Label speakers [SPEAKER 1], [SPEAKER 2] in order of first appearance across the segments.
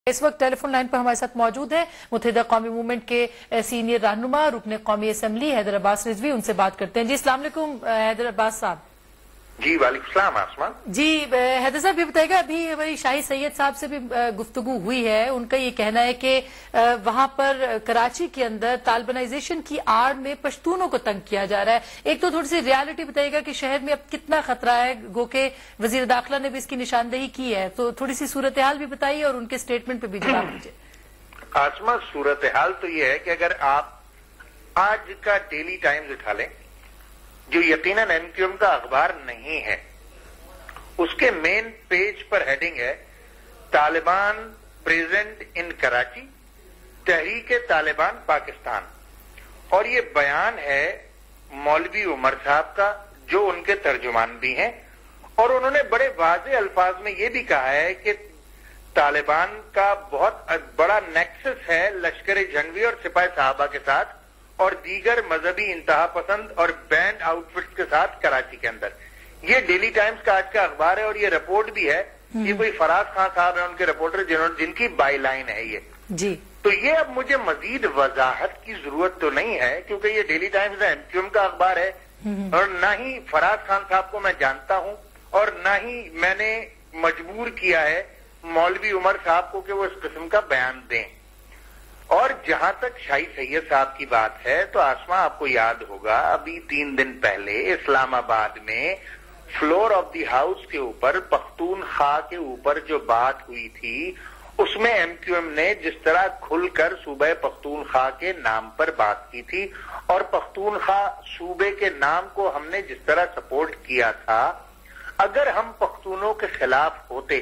[SPEAKER 1] इस वक्त telephone line पर हमारे साथ मौजूद है मुत्तहिदा कौमी मूवमेंट के सीनियर रहनुमा रुकन कौमी असम्बली हैदर अब्बास रिजवी। उनसे बात करते हैं। जी अस्सलाम वालेकुम हैदर अब्बास साहब।
[SPEAKER 2] जी वालेकुम सलाम आसमा।
[SPEAKER 1] जी हैदर साहब ये बताएगा, अभी हमारी शाही सैयद साहब से भी गुफ्तगू हुई है। उनका ये कहना है कि वहां पर कराची के अंदर तालिबानाइजेशन की आड़ में पश्तूनों को तंग किया जा रहा है। एक तो थोड़ी सी रियलिटी बताइएगा कि शहर में अब कितना खतरा है, गो के वजीर दाखिला ने भी इसकी निशानदेही की है, तो थोड़ी सी सूरत हाल भी बताइए और उनके स्टेटमेंट पे भी जवाब दीजिए।
[SPEAKER 2] आसमा सूरत हाल तो ये है कि अगर आप आज का डेली टाइम्स उठा लें, जो यकीनन एमक्यूएम का अखबार नहीं है, उसके मेन पेज पर हेडिंग है तालिबान प्रेजेंट इन कराची, तहरीक तालिबान पाकिस्तान। और ये बयान है मौलवी उमर साहब का, जो उनके तर्जुमान भी हैं, और उन्होंने बड़े वाज़ेह अल्फाज में ये भी कहा है कि तालिबान का बहुत बड़ा नेक्सस है लश्कर जंगवी और सिपाही साहबा के साथ और दीगर मजहबी इंतहा पसंद और बैंड आउटफिट्स के साथ कराची के अंदर। ये डेली टाइम्स का आज का अखबार है और ये रिपोर्ट भी है। ये कोई फराज खान साहब है उनके रिपोर्टर, जिनकी बाई लाइन है ये
[SPEAKER 1] जी।
[SPEAKER 2] तो ये अब मुझे मजीद वजाहत की जरूरत तो नहीं है, क्योंकि ये डेली टाइम्स एमक्यूएम का अखबार है और ना ही फराज खान साहब को मैं जानता हूं और ना ही मैंने मजबूर किया है मौलवी उमर साहब को कि वो इस किस्म का बयान दें। और जहां तक शाही सैयद साहब की बात है, तो आसमा आपको याद होगा अभी 3 दिन पहले इस्लामाबाद में फ्लोर ऑफ द हाउस के ऊपर पख्तूनख्वा के ऊपर जो बात हुई थी, उसमें एमक्यूएम ने जिस तरह खुलकर सूबे पख्तूनख्वा के नाम पर बात की थी और पख्तूनख्वा सूबे के नाम को हमने जिस तरह सपोर्ट किया था, अगर हम पख्तूनों के खिलाफ होते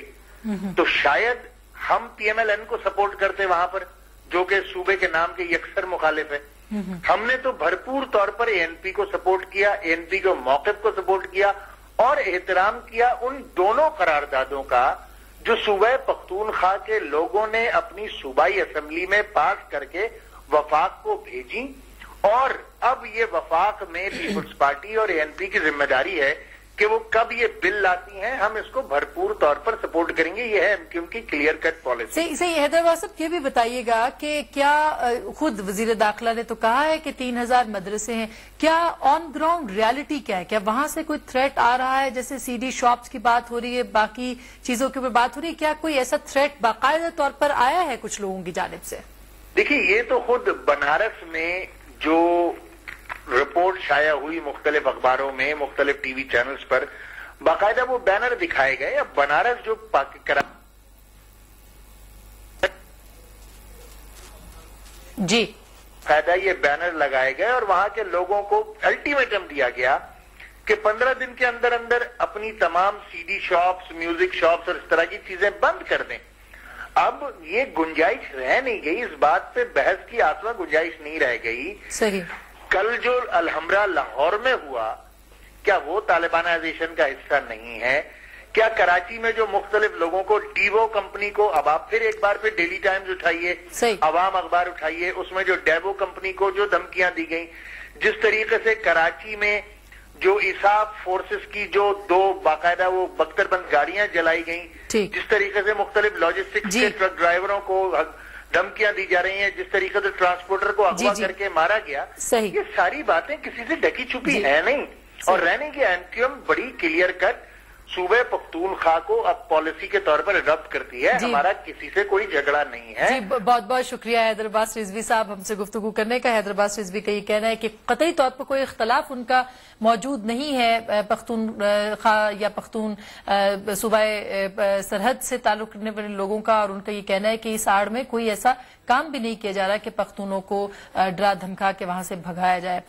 [SPEAKER 2] तो शायद हम पीएमएलएन को सपोर्ट करते वहां पर, जो कि सूबे के नाम के यकसर मुखालिफ है। हमने तो भरपूर तौर पर एएनपी को सपोर्ट किया, एएनपी के मौक़िफ़ को सपोर्ट किया और एहतराम किया उन दोनों करारदादों का जो सूबे पख्तूनख्वा के लोगों ने अपनी सूबाई असेंबली में पास करके वफाक को भेजी। और अब ये वफाक में पीपुल्स पार्टी और एएनपी की जिम्मेदारी है कि वो कब ये बिल लाती हैं, हम इसको भरपूर तौर पर सपोर्ट करेंगे। ये है एमक्यूएम की क्लियर कट पॉलिसी।
[SPEAKER 1] सही हैदराबाद साहब, ये भी बताइएगा कि क्या खुद वजीर दाखिला ने तो कहा है कि 3000 मदरसे हैं, क्या ऑन ग्राउंड रियलिटी क्या है? क्या वहां से कोई थ्रेट आ रहा है? जैसे सीडी शॉप्स की बात हो रही है, बाकी चीजों के ऊपर बात हो रही है, क्या कोई ऐसा थ्रेट बाकायदा तौर पर आया है कुछ लोगों की जानिब से?
[SPEAKER 2] देखिए, ये तो खुद बनारस में जो रिपोर्ट शाया हुई मुख्तलिफ अखबारों में, मुख्तलिफ टीवी चैनल्स पर बाकायदा वो बैनर दिखाए गए। अब बनारस जो
[SPEAKER 1] जी
[SPEAKER 2] फायदा ये बैनर लगाए गए और वहां के लोगों को अल्टीमेटम दिया गया कि 15 दिन के अंदर अंदर अपनी तमाम सीडी शॉप्स, म्यूजिक शॉप्स और इस तरह की चीजें बंद कर दें। अब ये गुंजाइश रह नहीं गई, इस बात पे बहस की आसमा गुंजाइश नहीं रह गई।
[SPEAKER 1] सही।
[SPEAKER 2] कल जो अलहमरा लाहौर में हुआ, क्या वो तालिबानाइजेशन का हिस्सा नहीं है? क्या कराची में जो मुख्तलिफ लोगों को डीवो कंपनी को, अब आप फिर एक बार फिर डेली टाइम्स उठाइए, अवाम अखबार उठाइए, उसमें जो डेवो कंपनी को जो धमकियां दी गई, जिस तरीके से कराची में जो इसाफ फोर्सेस की जो 2 बाकायदा वो बख्तरबंद गाड़ियां जलाई गई, जिस तरीके से मुख्तलिफ लॉजिस्टिक्स के ट्रक ड्राइवरों को धमकियां दी जा रही हैं, जिस तरीके से ट्रांसपोर्टर को अगवा करके मारा गया, ये सारी बातें किसी से ढकी छुपी है नहीं। और रहने की एमक्यूएम बड़ी क्लियर कट सूबे पख्तूनख्वा को अब पॉलिसी के तौर पर रद्द करती है। हमारा किसी से कोई झगड़ा नहीं है।
[SPEAKER 1] जी बहुत बहुत शुक्रिया हैदर अब्बास रिजवी साहब हमसे गुफ्तगू करने का। हैदर अब्बास रिजवी का ये कहना है कि कतई तौर पर कोई इख्तलाफ उनका मौजूद नहीं है पख्तूनख्वा या पख्तून सूबाए सरहद से ताल्लुक रखने वाले लोगों का, और उनका ये कहना है कि इस आड़ में कोई ऐसा काम भी नहीं किया जा रहा कि पख्तूनों को डरा धमका के वहां से भगाया जाए।